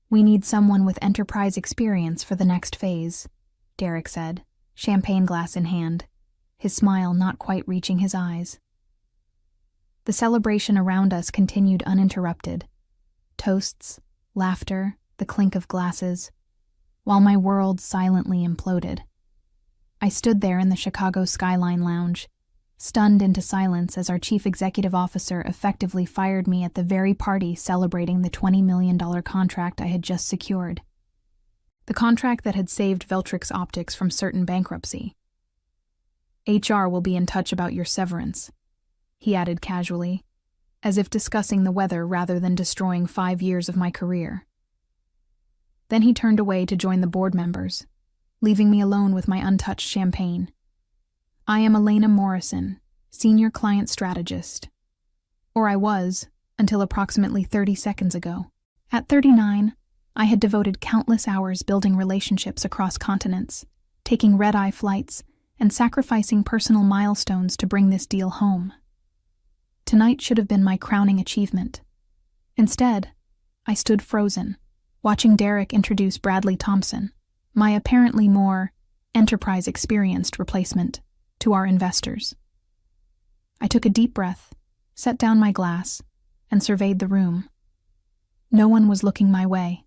"We need someone with enterprise experience for the next phase," Derek said, champagne glass in hand, his smile not quite reaching his eyes. The celebration around us continued uninterrupted. Toasts, laughter, the clink of glasses, while my world silently imploded. I stood there in the Chicago Skyline Lounge, stunned into silence as our chief executive officer effectively fired me at the very party celebrating the $20 million contract I had just secured. The contract that had saved Veltrix Optics from certain bankruptcy. "HR will be in touch about your severance," he added casually, as if discussing the weather rather than destroying 5 years of my career. Then he turned away to join the board members, leaving me alone with my untouched champagne. "I am Elena Morrison, Senior Client Strategist." Or I was, until approximately 30 seconds ago. At 39, I had devoted countless hours building relationships across continents, taking red-eye flights, and sacrificing personal milestones to bring this deal home. Tonight should have been my crowning achievement. Instead, I stood frozen, watching Derek introduce Bradley Thompson, my apparently more enterprise-experienced replacement, to our investors. I took a deep breath, set down my glass, and surveyed the room. No one was looking my way.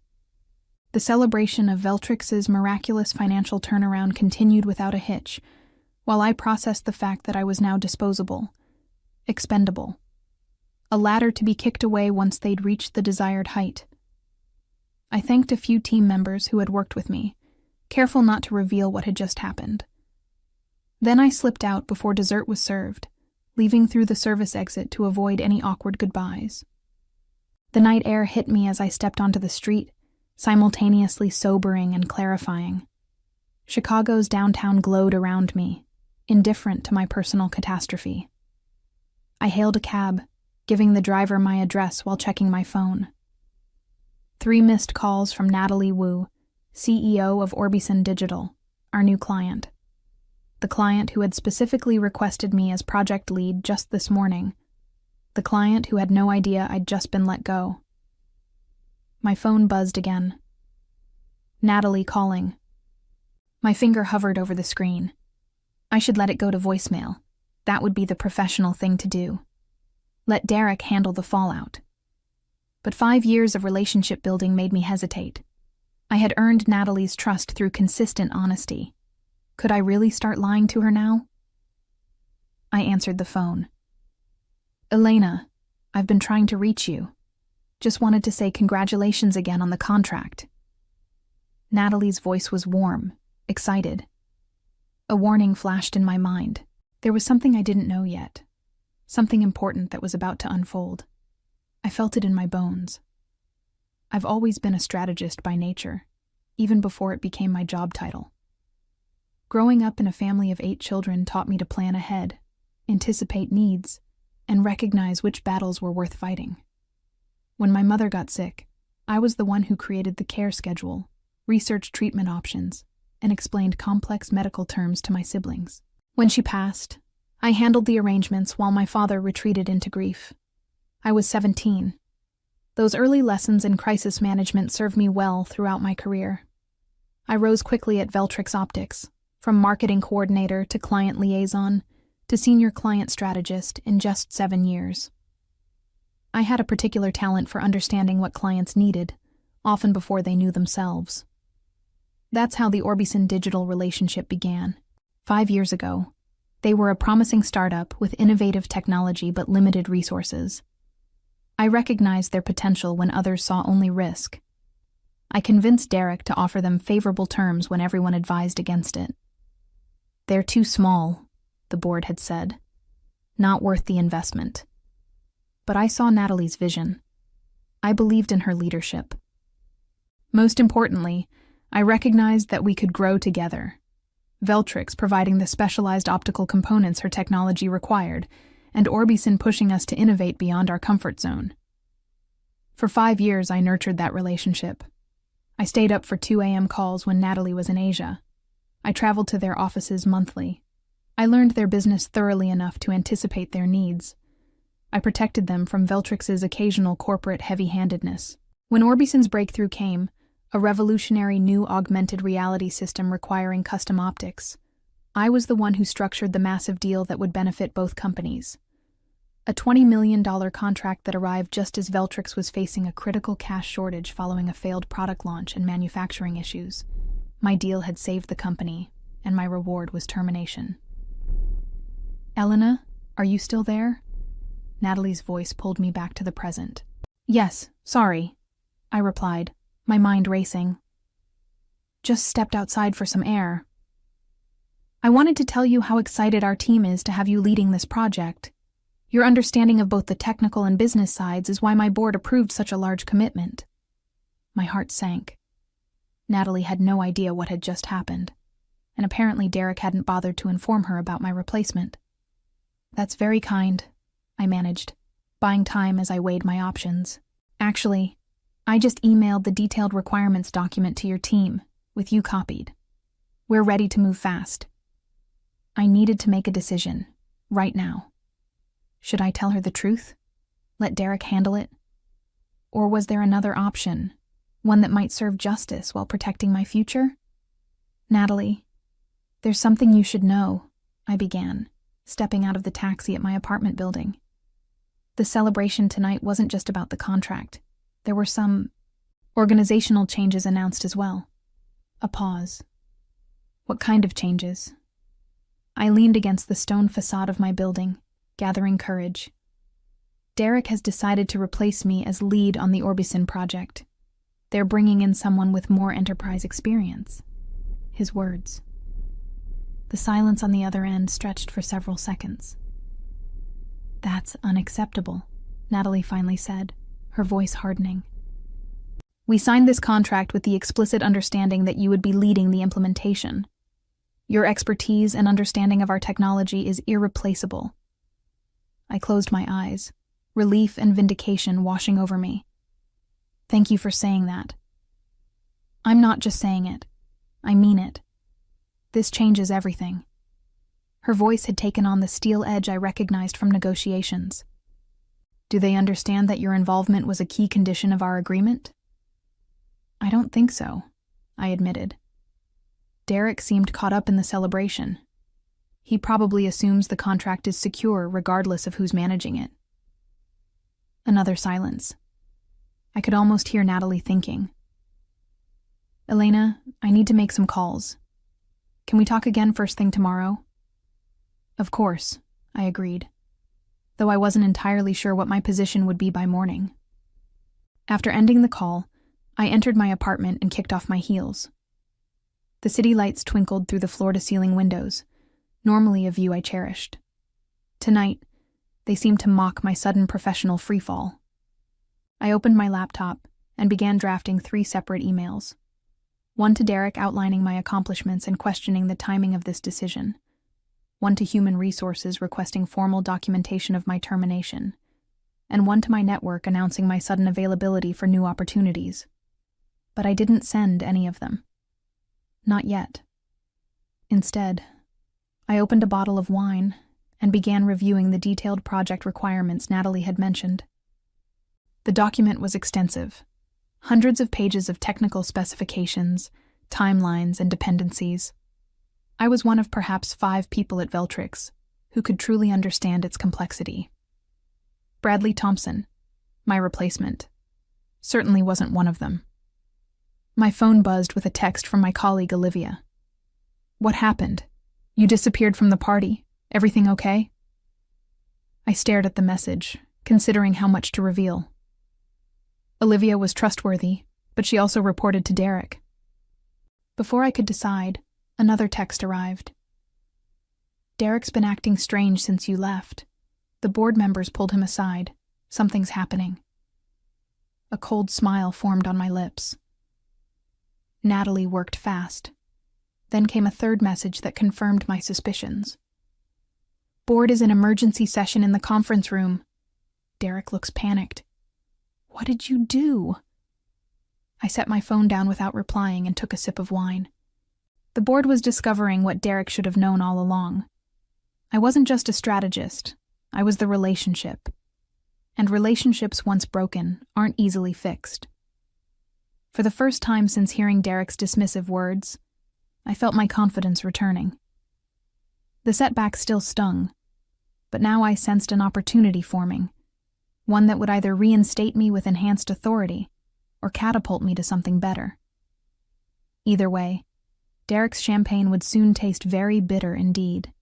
The celebration of Veltrix's miraculous financial turnaround continued without a hitch, while I processed the fact that I was now disposable, expendable, a ladder to be kicked away once they'd reached the desired height. I thanked a few team members who had worked with me, careful not to reveal what had just happened. Then I slipped out before dessert was served, leaving through the service exit to avoid any awkward goodbyes. The night air hit me as I stepped onto the street, simultaneously sobering and clarifying. Chicago's downtown glowed around me, indifferent to my personal catastrophe. I hailed a cab, giving the driver my address while checking my phone. 3 missed calls from Natalie Wu, CEO of Orbison Digital, our new client. The client who had specifically requested me as project lead just this morning. The client who had no idea I'd just been let go. My phone buzzed again. Natalie calling. My finger hovered over the screen. I should let it go to voicemail. That would be the professional thing to do. Let Derek handle the fallout. But 5 years of relationship building made me hesitate. I had earned Natalie's trust through consistent honesty. Could I really start lying to her now? I answered the phone. "Elena, I've been trying to reach you. Just wanted to say congratulations again on the contract." Natalie's voice was warm, excited. A warning flashed in my mind. There was something I didn't know yet. Something important that was about to unfold. I felt it in my bones. I've always been a strategist by nature, even before it became my job title. Growing up in a family of 8 children taught me to plan ahead, anticipate needs, and recognize which battles were worth fighting. When my mother got sick, I was the one who created the care schedule, researched treatment options, and explained complex medical terms to my siblings. When she passed, I handled the arrangements while my father retreated into grief. I was 17. Those early lessons in crisis management served me well throughout my career. I rose quickly at Veltrix Optics, from marketing coordinator to client liaison to senior client strategist in just 7 years. I had a particular talent for understanding what clients needed, often before they knew themselves. That's how the Orbison Digital relationship began. 5 years ago, they were a promising startup with innovative technology but limited resources. I recognized their potential when others saw only risk. I convinced Derek to offer them favorable terms when everyone advised against it. "They're too small," the board had said. "Not worth the investment." But I saw Natalie's vision. I believed in her leadership. Most importantly, I recognized that we could grow together. Veltrix providing the specialized optical components her technology required, and Orbison pushing us to innovate beyond our comfort zone. For 5 years, I nurtured that relationship. I stayed up for 2 a.m. calls when Natalie was in Asia. I traveled to their offices monthly. I learned their business thoroughly enough to anticipate their needs. I protected them from Veltrix's occasional corporate heavy-handedness. When Orbison's breakthrough came, a revolutionary new augmented reality system requiring custom optics, I was the one who structured the massive deal that would benefit both companies. A $20 million contract that arrived just as Veltrix was facing a critical cash shortage following a failed product launch and manufacturing issues. My deal had saved the company, and my reward was termination. "Elena, are you still there?" Natalie's voice pulled me back to the present. "Yes, sorry," I replied, my mind racing. "Just stepped outside for some air. I wanted to tell you how excited our team is to have you leading this project. Your understanding of both the technical and business sides is why my board approved such a large commitment." My heart sank. Natalie had no idea what had just happened, and apparently Derek hadn't bothered to inform her about my replacement. "That's very kind," I managed, buying time as I weighed my options. "Actually, I just emailed the detailed requirements document to your team, with you copied. We're ready to move fast." I needed to make a decision, right now. Should I tell her the truth? Let Derek handle it? Or was there another option, one that might serve justice while protecting my future? "Natalie, there's something you should know," I began, stepping out of the taxi at my apartment building. "The celebration tonight wasn't just about the contract. There were some organizational changes announced as well." A pause. "What kind of changes?" I leaned against the stone facade of my building, gathering courage. "Derek has decided to replace me as lead on the Orbison project. They're bringing in someone with more enterprise experience." His words. The silence on the other end stretched for several seconds. "That's unacceptable," Natalie finally said, her voice hardening. "We signed this contract with the explicit understanding that you would be leading the implementation. Your expertise and understanding of our technology is irreplaceable." I closed my eyes, relief and vindication washing over me. "Thank you for saying that." "I'm not just saying it. I mean it. This changes everything." Her voice had taken on the steel edge I recognized from negotiations. "Do they understand that your involvement was a key condition of our agreement?" "I don't think so," I admitted. Derek seemed caught up in the celebration. He probably assumes the contract is secure regardless of who's managing it. Another silence. I could almost hear Natalie thinking. "Elena, I need to make some calls. Can we talk again first thing tomorrow?" "Of course," I agreed, though I wasn't entirely sure what my position would be by morning. After ending the call, I entered my apartment and kicked off my heels. The city lights twinkled through the floor-to-ceiling windows, normally a view I cherished. Tonight, they seemed to mock my sudden professional freefall. I opened my laptop and began drafting 3 separate emails. One to Derek outlining my accomplishments and questioning the timing of this decision. One to Human Resources requesting formal documentation of my termination. And one to my network announcing my sudden availability for new opportunities. But I didn't send any of them. Not yet. Instead, I opened a bottle of wine and began reviewing the detailed project requirements Natalie had mentioned. The document was extensive. Hundreds of pages of technical specifications, timelines, and dependencies. I was one of perhaps 5 people at Veltrix who could truly understand its complexity. Bradley Thompson, my replacement, certainly wasn't one of them. My phone buzzed with a text from my colleague Olivia. "What happened? You disappeared from the party. Everything okay?" I stared at the message, considering how much to reveal. Olivia was trustworthy, but she also reported to Derek. Before I could decide, another text arrived. "Derek's been acting strange since you left. The board members pulled him aside. Something's happening." A cold smile formed on my lips. Natalie worked fast. Then came a third message that confirmed my suspicions. "Board is in emergency session in the conference room." Derek looks panicked. "What did you do?" I set my phone down without replying and took a sip of wine. The board was discovering what Derek should have known all along. I wasn't just a strategist, I was the relationship. And relationships once broken aren't easily fixed. For the first time since hearing Derek's dismissive words, I felt my confidence returning. The setback still stung, but now I sensed an opportunity forming, one that would either reinstate me with enhanced authority or catapult me to something better. Either way, Derek's champagne would soon taste very bitter indeed.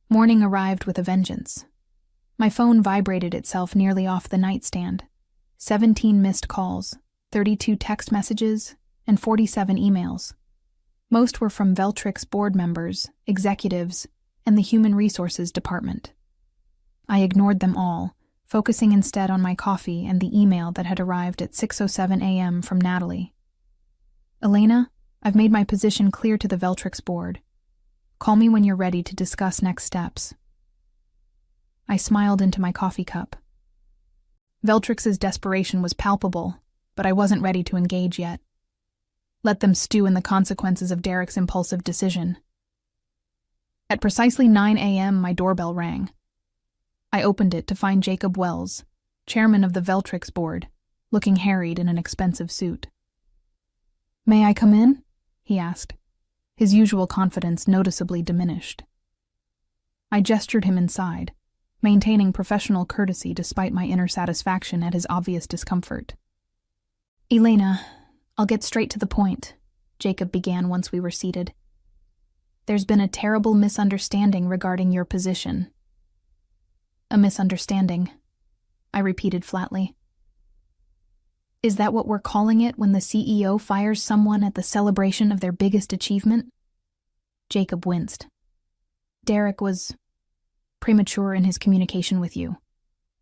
Morning arrived with a vengeance. My phone vibrated itself nearly off the nightstand. 17 missed calls, 32 text messages, and 47 emails. Most were from Veltrix board members, executives, and the Human Resources Department. I ignored them all, focusing instead on my coffee and the email that had arrived at 6:07 a.m. from Natalie. "Elena, I've made my position clear to the Veltrix board. Call me when you're ready to discuss next steps." I smiled into my coffee cup. Veltrix's desperation was palpable, but I wasn't ready to engage yet. Let them stew in the consequences of Derek's impulsive decision. At precisely 9 a.m., my doorbell rang. I opened it to find Jacob Wells, chairman of the Veltrix board, looking harried in an expensive suit. "May I come in?" he asked, his usual confidence noticeably diminished. I gestured him inside, maintaining professional courtesy despite my inner satisfaction at his obvious discomfort. "Elena, I'll get straight to the point," Jacob began once we were seated. "There's been a terrible misunderstanding regarding your position." "A misunderstanding," I repeated flatly. "Is that what we're calling it when the CEO fires someone at the celebration of their biggest achievement?" Jacob winced. "Derek was premature in his communication with you.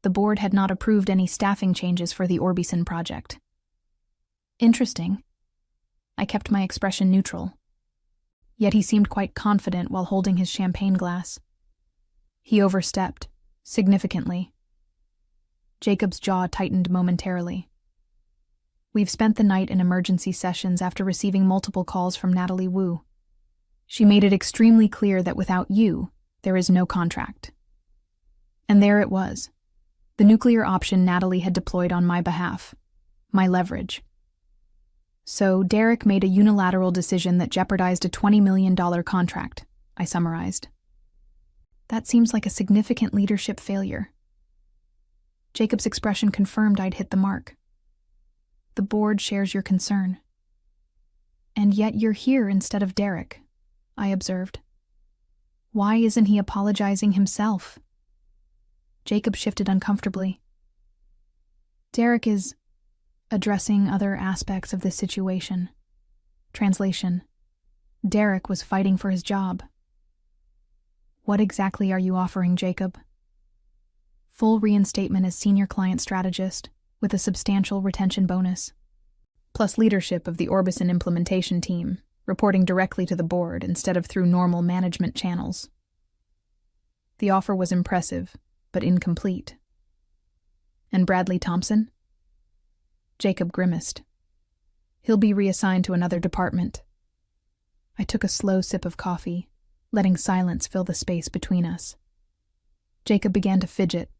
The board had not approved any staffing changes for the Orbison project." "Interesting." I kept my expression neutral. Yet he seemed quite confident while holding his champagne glass. He overstepped, significantly. Jacob's jaw tightened momentarily. "We've spent the night in emergency sessions after receiving multiple calls from Natalie Wu. She made it extremely clear that without you, there is no contract." And there it was, the nuclear option Natalie had deployed on my behalf, my leverage. "So Derek made a unilateral decision that jeopardized a $20 million contract," I summarized. "That seems like a significant leadership failure." Jacob's expression confirmed I'd hit the mark. "The board shares your concern." "And yet you're here instead of Derek," I observed. "Why isn't he apologizing himself?" Jacob shifted uncomfortably. "Derek is addressing other aspects of this situation." Translation: Derek was fighting for his job. "What exactly are you offering, Jacob?" "Full reinstatement as senior client strategist, with a substantial retention bonus, plus leadership of the Orbison implementation team, reporting directly to the board instead of through normal management channels." The offer was impressive, but incomplete. "And Bradley Thompson?" Jacob grimaced. "He'll be reassigned to another department." I took a slow sip of coffee, letting silence fill the space between us. Jacob began to fidget,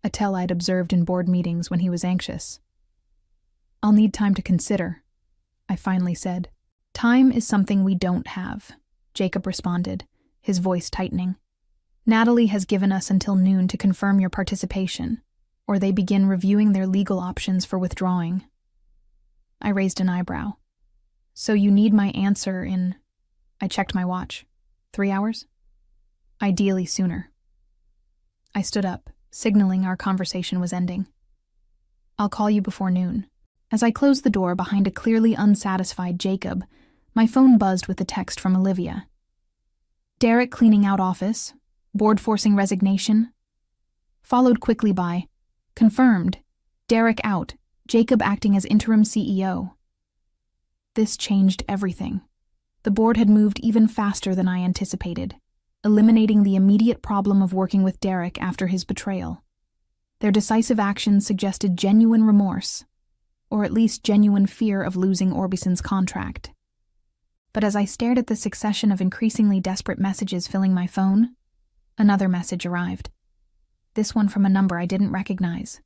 a tell I'd observed in board meetings when he was anxious. "I'll need time to consider," I finally said. "Time is something we don't have," Jacob responded, his voice tightening. "Natalie has given us until noon to confirm your participation, or they begin reviewing their legal options for withdrawing." I raised an eyebrow. "So you need my answer in—" I checked my watch. 3 hours? "Ideally sooner." I stood up, signaling our conversation was ending. "I'll call you before noon." As I closed the door behind a clearly unsatisfied Jacob, my phone buzzed with a text from Olivia. "Derek cleaning out office. Board forcing resignation." Followed quickly by, "Confirmed. Derek out. Jacob acting as interim CEO." This changed everything. The board had moved even faster than I anticipated, eliminating the immediate problem of working with Derek after his betrayal. Their decisive actions suggested genuine remorse, or at least genuine fear of losing Orbison's contract. But as I stared at the succession of increasingly desperate messages filling my phone, another message arrived. This one from a number I didn't recognize.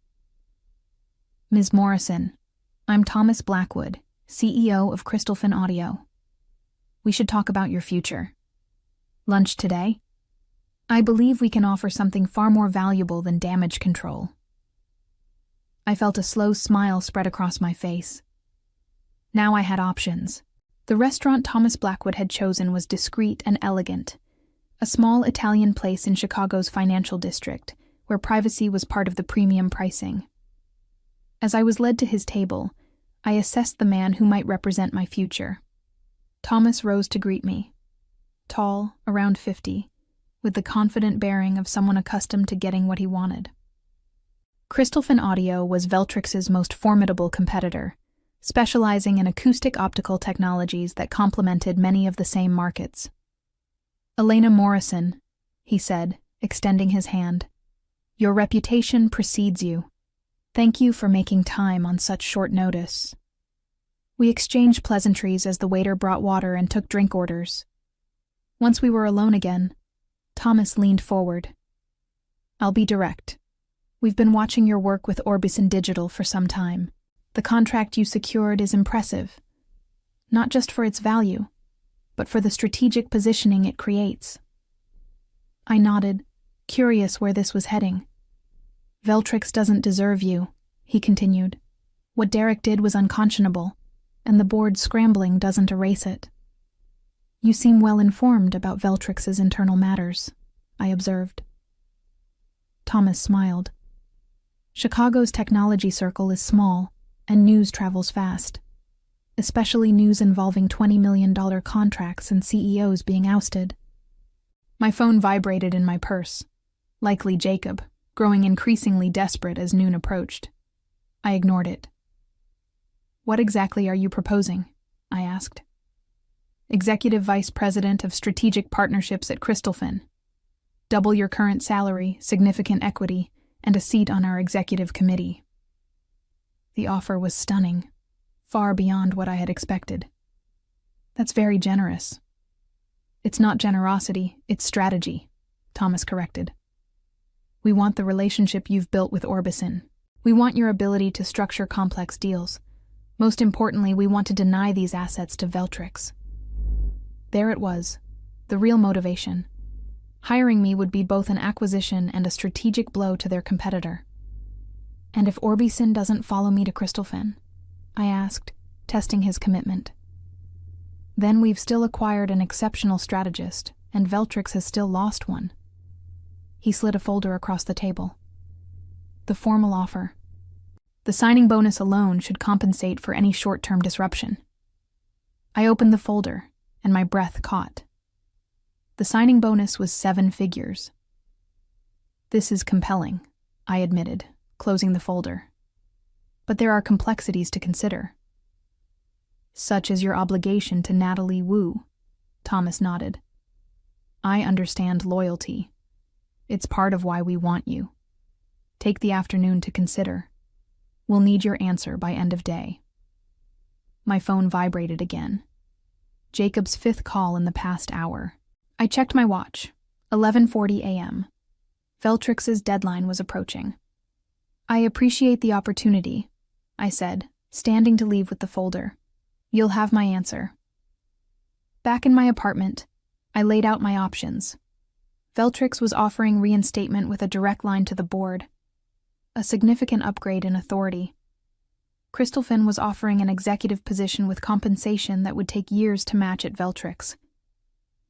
"Ms. Morrison, I'm Thomas Blackwood, CEO of Crystalfin Audio. We should talk about your future. Lunch today? I believe we can offer something far more valuable than damage control. I felt a slow smile spread across my face. Now I had options. The restaurant Thomas Blackwood had chosen was discreet and elegant, a small Italian place in Chicago's financial district, where privacy was part of the premium pricing. As I was led to his table, I assessed the man who might represent my future. Thomas rose to greet me. Tall, around 50, with the confident bearing of someone accustomed to getting what he wanted. Crystalfin Audio was Veltrix's most formidable competitor, specializing in acoustic optical technologies that complemented many of the same markets. Elena Morrison, he said, extending his hand. Your reputation precedes you. Thank you for making time on such short notice. We exchanged pleasantries as the waiter brought water and took drink orders. Once we were alone again, Thomas leaned forward. I'll be direct. We've been watching your work with Orbison Digital for some time. The contract you secured is impressive, not just for its value, but for the strategic positioning it creates. I nodded, curious where this was heading. Veltrix doesn't deserve you, he continued. What Derek did was unconscionable, and the board's scrambling doesn't erase it. You seem well informed about Veltrix's internal matters, I observed. Thomas smiled. Chicago's technology circle is small, and news travels fast, especially news involving $20 million contracts and CEOs being ousted. My phone vibrated in my purse, likely Jacob, growing increasingly desperate as noon approached. I ignored it. What exactly are you proposing? I asked. Executive Vice President of Strategic Partnerships at Crystalfin. Double your current salary, significant equity, and a seat on our executive committee. The offer was stunning, far beyond what I had expected. That's very generous. It's not generosity, it's strategy, Thomas corrected. We want the relationship you've built with Orbison. We want your ability to structure complex deals. Most importantly, we want to deny these assets to Veltrix. There it was, the real motivation. Hiring me would be both an acquisition and a strategic blow to their competitor. And if Orbison doesn't follow me to Crystalfin? I asked, testing his commitment. Then we've still acquired an exceptional strategist, and Veltrix has still lost one. He slid a folder across the table. The formal offer. The signing bonus alone should compensate for any short-term disruption. I opened the folder, and my breath caught. The signing bonus was 7 figures. This is compelling, I admitted, closing the folder. But there are complexities to consider. Such as your obligation to Natalie Wu, Thomas nodded. I understand loyalty. It's part of why we want you. Take the afternoon to consider. We'll need your answer by end of day. My phone vibrated again. Jacob's 5th call in the past hour. I checked my watch. 11:40 a.m. Veltrix's deadline was approaching. I appreciate the opportunity, I said, standing to leave with the folder. You'll have my answer. Back in my apartment, I laid out my options. Veltrix was offering reinstatement with a direct line to the board, a significant upgrade in authority. Crystalfin was offering an executive position with compensation that would take years to match at Veltrix.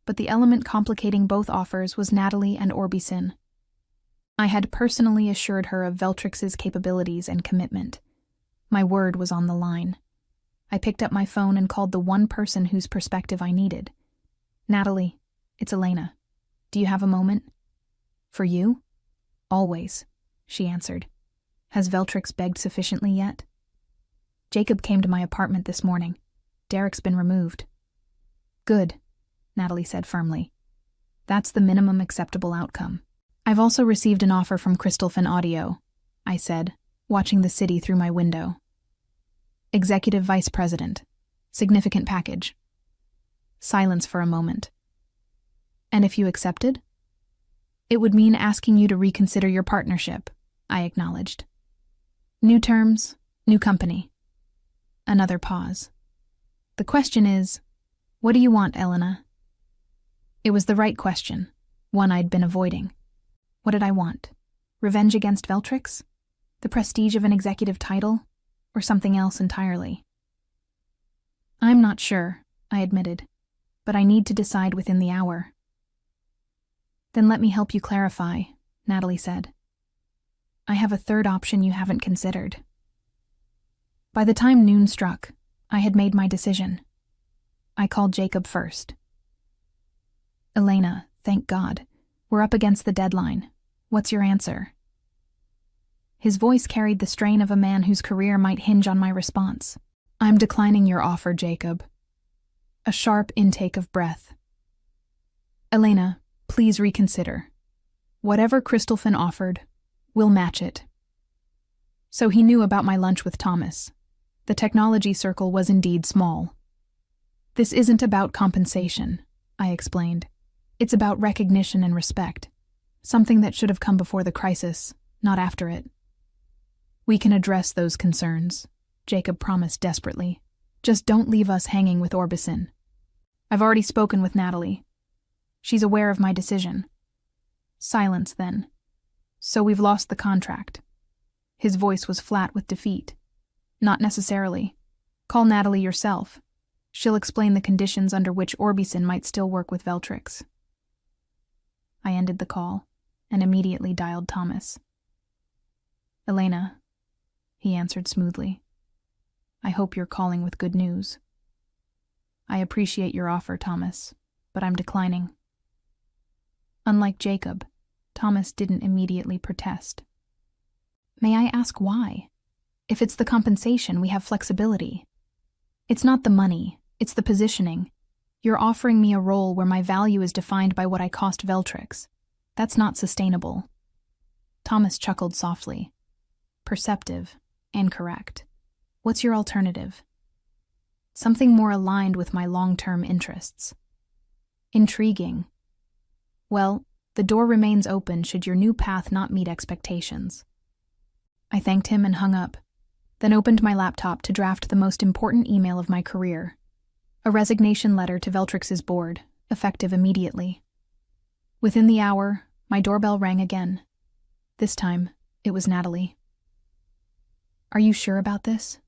But the element complicating both offers was Natalie and Orbison. I had personally assured her of Veltrix's capabilities and commitment. My word was on the line. I picked up my phone and called the one person whose perspective I needed. Natalie, it's Elena. Do you have a moment? For you? Always, she answered. Has Veltrix begged sufficiently yet? Jacob came to my apartment this morning. Derek's been removed. Good, Natalie said firmly. That's the minimum acceptable outcome. I've also received an offer from Crystalfin Audio, I said, watching the city through my window. Executive Vice President. Significant package. Silence for a moment. And if you accepted? It would mean asking you to reconsider your partnership, I acknowledged. New terms, new company. Another pause. The question is, what do you want, Elena? It was the right question, one I'd been avoiding. What did I want? Revenge against Veltrix? The prestige of an executive title? Or something else entirely? I'm not sure, I admitted, but I need to decide within the hour. Then let me help you clarify, Natalie said. I have a third option you haven't considered. By the time noon struck, I had made my decision. I called Jacob first. Elena, thank God. We're up against the deadline. What's your answer? His voice carried the strain of a man whose career might hinge on my response. I'm declining your offer, Jacob. A sharp intake of breath. Elena, please reconsider. Whatever Crystalfin offered, we'll match it. So he knew about my lunch with Thomas. The technology circle was indeed small. This isn't about compensation, I explained. It's about recognition and respect. Something that should have come before the crisis, not after it. We can address those concerns, Jacob promised desperately. Just don't leave us hanging with Orbison. I've already spoken with Natalie. She's aware of my decision. Silence, then. So we've lost the contract. His voice was flat with defeat. Not necessarily. Call Natalie yourself. She'll explain the conditions under which Orbison might still work with Veltrix. I ended the call and immediately dialed Thomas. Elena, he answered smoothly. I hope you're calling with good news. I appreciate your offer, Thomas, but I'm declining. Unlike Jacob, Thomas didn't immediately protest. May I ask why? If it's the compensation, we have flexibility. It's not the money, it's the positioning. You're offering me a role where my value is defined by what I cost Veltrix. That's not sustainable. Thomas chuckled softly. Perceptive and correct. What's your alternative? Something more aligned with my long-term interests. Intriguing. Well, the door remains open should your new path not meet expectations. I thanked him and hung up, then opened my laptop to draft the most important email of my career. A resignation letter to Veltrix's board, effective immediately. Within the hour, my doorbell rang again. This time, it was Natalie. Are you sure about this?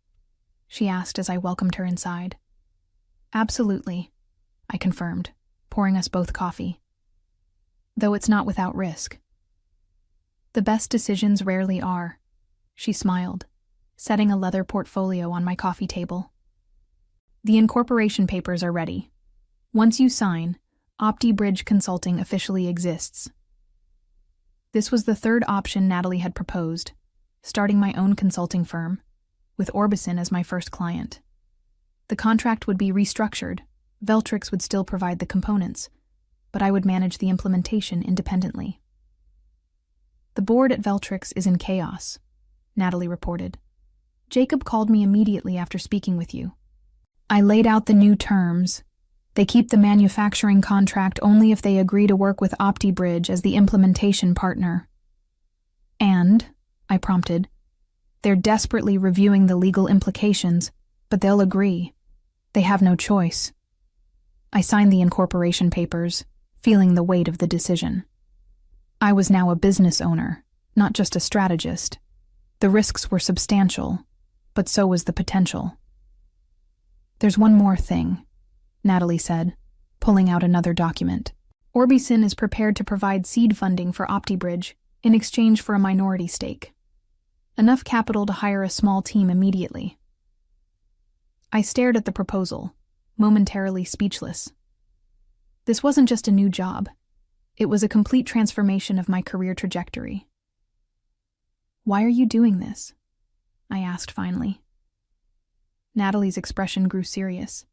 She asked as I welcomed her inside. Absolutely, I confirmed, pouring us both coffee. Though it's not without risk. The best decisions rarely are, she smiled, setting a leather portfolio on my coffee table. The incorporation papers are ready. Once you sign, OptiBridge Consulting officially exists. This was the third option Natalie had proposed, starting my own consulting firm, with Orbison as my first client. The contract would be restructured. Veltrix would still provide the components, but I would manage the implementation independently. The board at Veltrix is in chaos, Natalie reported. Jacob called me immediately after speaking with you. I laid out the new terms. They keep the manufacturing contract only if they agree to work with OptiBridge as the implementation partner. And, I prompted, they're desperately reviewing the legal implications, but they'll agree. They have no choice. I signed the incorporation papers, feeling the weight of the decision. I was now a business owner, not just a strategist. The risks were substantial, but so was the potential. There's one more thing, Natalie said, pulling out another document. Orbison is prepared to provide seed funding for OptiBridge in exchange for a minority stake. Enough capital to hire a small team immediately. I stared at the proposal, momentarily speechless. This wasn't just a new job. It was a complete transformation of my career trajectory. Why are you doing this? I asked finally. Natalie's expression grew serious.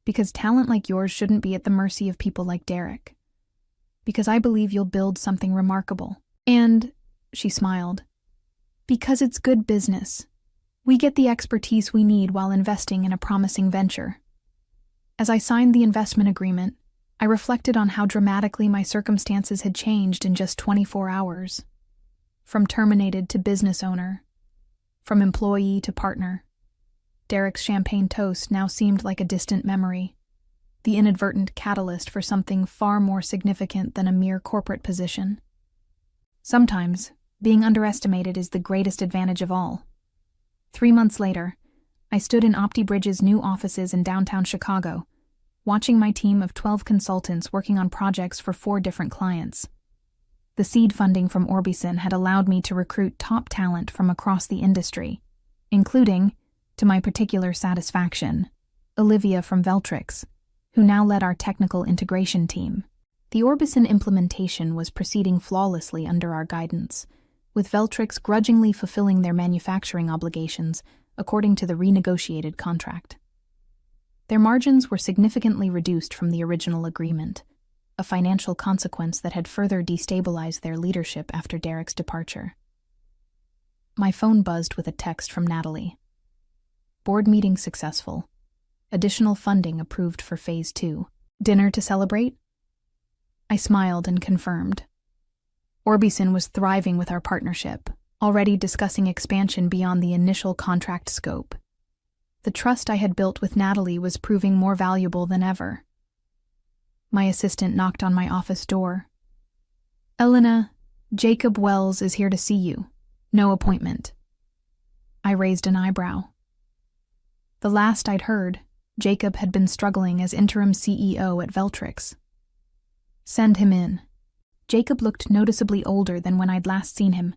Because talent like yours shouldn't be at the mercy of people like Derek. Because I believe you'll build something remarkable. And, she smiled, because it's good business. We get the expertise we need while investing in a promising venture. As I signed the investment agreement, I reflected on how dramatically my circumstances had changed in just 24 hours. From terminated to business owner. From employee to partner. Derek's champagne toast now seemed like a distant memory, the inadvertent catalyst for something far more significant than a mere corporate position. Sometimes, being underestimated is the greatest advantage of all. 3 months later, I stood in OptiBridge's new offices in downtown Chicago, watching my team of 12 consultants working on projects for 4 different clients. The seed funding from Orbison had allowed me to recruit top talent from across the industry, including, to my particular satisfaction, Olivia from Veltrix, who now led our technical integration team. The Orbison implementation was proceeding flawlessly under our guidance, with Veltrix grudgingly fulfilling their manufacturing obligations according to the renegotiated contract. Their margins were significantly reduced from the original agreement, a financial consequence that had further destabilized their leadership after Derek's departure. My phone buzzed with a text from Natalie. Board meeting successful. Additional funding approved for Phase 2. Dinner to celebrate? I smiled and confirmed. Orbison was thriving with our partnership, already discussing expansion beyond the initial contract scope. The trust I had built with Natalie was proving more valuable than ever. My assistant knocked on my office door. "Elena, Jacob Wells is here to see you. No appointment." I raised an eyebrow. The last I'd heard, Jacob had been struggling as interim CEO at Veltrix. "Send him in." Jacob looked noticeably older than when I'd last seen him,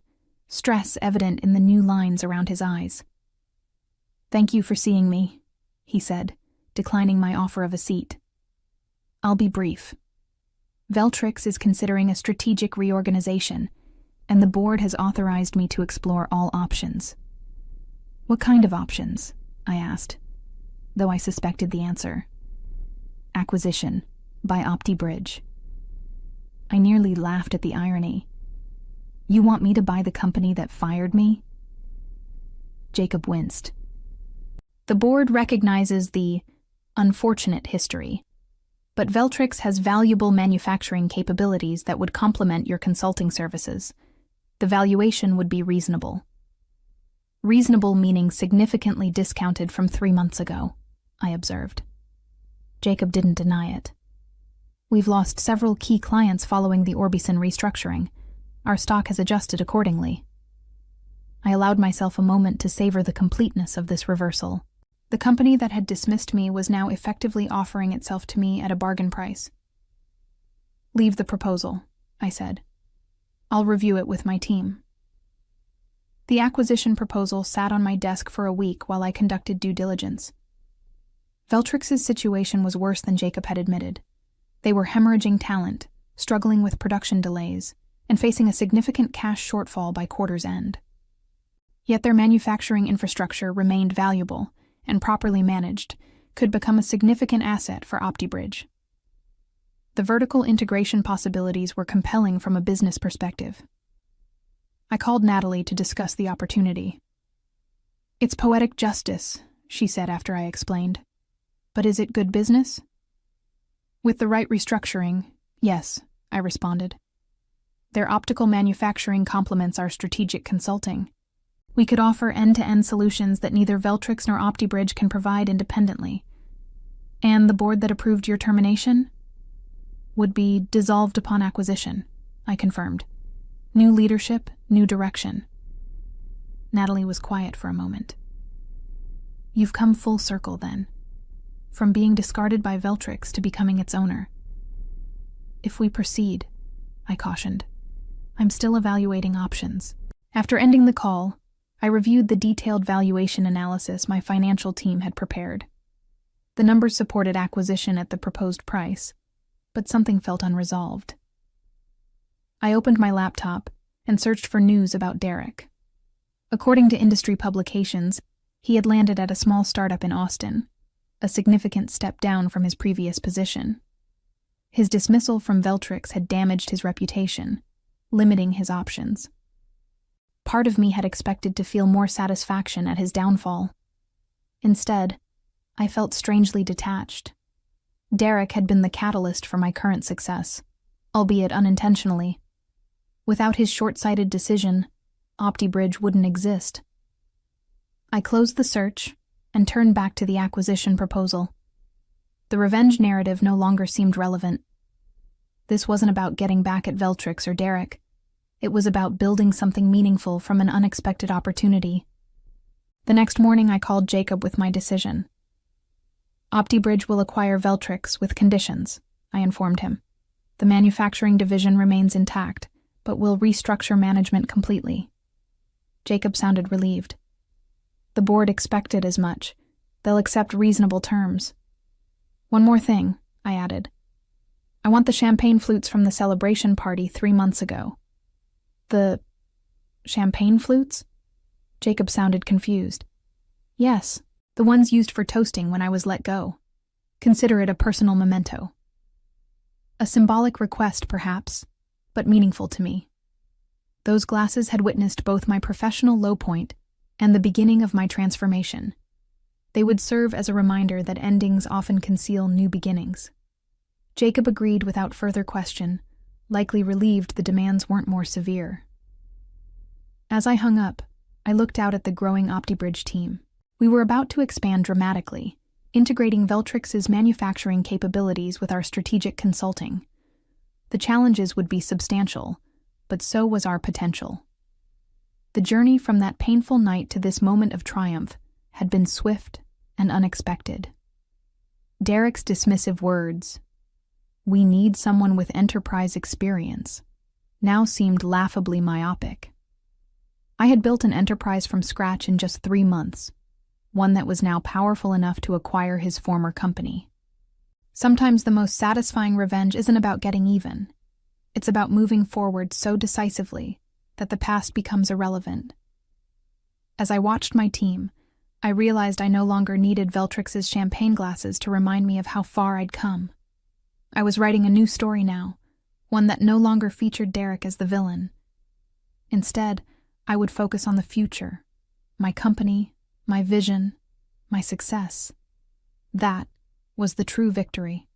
stress evident in the new lines around his eyes. "Thank you for seeing me," he said, declining my offer of a seat. "I'll be brief. Veltrix is considering a strategic reorganization, and the board has authorized me to explore all options." "What kind of options?" I asked, though I suspected the answer. "Acquisition, by OptiBridge." I nearly laughed at the irony. "You want me to buy the company that fired me?" Jacob winced. "The board recognizes the unfortunate history, but Veltrix has valuable manufacturing capabilities that would complement your consulting services. The valuation would be reasonable." "Reasonable meaning significantly discounted from 3 months ago," I observed. Jacob didn't deny it. "We've lost several key clients following the Orbison restructuring. Our stock has adjusted accordingly." I allowed myself a moment to savor the completeness of this reversal. The company that had dismissed me was now effectively offering itself to me at a bargain price. "Leave the proposal," I said. "I'll review it with my team." The acquisition proposal sat on my desk for a week while I conducted due diligence. Veltrix's situation was worse than Jacob had admitted. They were hemorrhaging talent, struggling with production delays, and facing a significant cash shortfall by quarter's end. Yet their manufacturing infrastructure remained valuable, and properly managed, could become a significant asset for OptiBridge. The vertical integration possibilities were compelling from a business perspective. I called Natalie to discuss the opportunity. "It's poetic justice," she said after I explained. "But is it good business?" "With the right restructuring, yes," I responded. "Their optical manufacturing complements our strategic consulting. We could offer end-to-end solutions that neither Veltrix nor OptiBridge can provide independently. And the board that approved your termination?" "Would be dissolved upon acquisition," I confirmed. "New leadership, new direction." Natalie was quiet for a moment. "You've come full circle, then. From being discarded by Veltrix to becoming its owner." "If we proceed," I cautioned. "I'm still evaluating options." After ending the call, I reviewed the detailed valuation analysis my financial team had prepared. The numbers supported acquisition at the proposed price, but something felt unresolved. I opened my laptop and searched for news about Derek. According to industry publications, he had landed at a small startup in Austin, a significant step down from his previous position. His dismissal from Veltrix had damaged his reputation, limiting his options. Part of me had expected to feel more satisfaction at his downfall. Instead, I felt strangely detached. Derek had been the catalyst for my current success, albeit unintentionally. Without his short-sighted decision, OptiBridge wouldn't exist. I closed the search and turned back to the acquisition proposal. The revenge narrative no longer seemed relevant. This wasn't about getting back at Veltrix or Derek. It was about building something meaningful from an unexpected opportunity. The next morning I called Jacob with my decision. OptiBridge will acquire Veltrix with conditions, I informed him. The manufacturing division remains intact, but will restructure management completely. Jacob sounded relieved. The board expected as much. They'll accept reasonable terms. One more thing, I added. I want the champagne flutes from the celebration party 3 months ago. The champagne flutes? Jacob sounded confused. Yes, the ones used for toasting when I was let go. Consider it a personal memento. A symbolic request, perhaps, but meaningful to me. Those glasses had witnessed both my professional low point and the beginning of my transformation. They would serve as a reminder that endings often conceal new beginnings. Jacob agreed without further question, likely relieved the demands weren't more severe. As I hung up, I looked out at the growing OptiBridge team. We were about to expand dramatically, integrating Veltrix's manufacturing capabilities with our strategic consulting. The challenges would be substantial, but so was our potential. The journey from that painful night to this moment of triumph had been swift and unexpected. Derek's dismissive words, "We need someone with enterprise experience," now seemed laughably myopic. I had built an enterprise from scratch in just 3 months, one that was now powerful enough to acquire his former company. Sometimes the most satisfying revenge isn't about getting even. It's about moving forward so decisively that the past becomes irrelevant. As I watched my team, I realized I no longer needed Veltrix's champagne glasses to remind me of how far I'd come. I was writing a new story now, one that no longer featured Derek as the villain. Instead, I would focus on the future, my company, my vision, my success. That was the true victory.